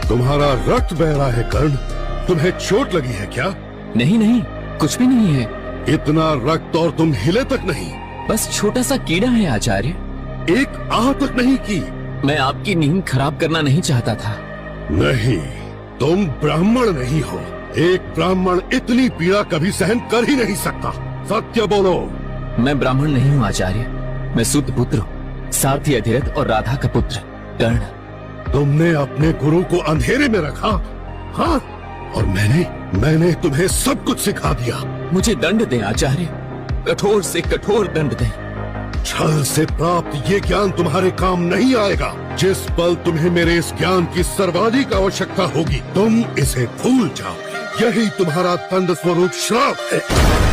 तुम्हारा रक्त बह रहा है कर्ण। तुम्हें चोट लगी है क्या? नहीं नहीं, कुछ भी नहीं है। इतना रक्त और तुम हिले तक नहीं। बस छोटा सा कीड़ा है आचार्य। एक आह तक नहीं की। मैं आपकी नींद खराब करना नहीं चाहता था। नहीं, तुम ब्राह्मण नहीं हो। एक ब्राह्मण इतनी पीड़ा कभी सहन कर ही नहीं सकता। सत्य बोलो। मैं ब्राह्मण नहीं हूँ आचार्य। मैं सूत पुत्र हूँ, सारथी अधिरथ और राधा का पुत्र कर्ण। तुमने अपने गुरु को अंधेरे में रखा, हाँ? और मैंने तुम्हें सब कुछ सिखा दिया। मुझे दंड दें आचार्य, कठोर से कठोर दंड दें। छल से प्राप्त ये ज्ञान तुम्हारे काम नहीं आएगा। जिस पल तुम्हें मेरे इस ज्ञान की सर्वाधिक आवश्यकता होगी, तुम इसे भूल जाओगे। यही तुम्हारा दंड स्वरूप श्राप है।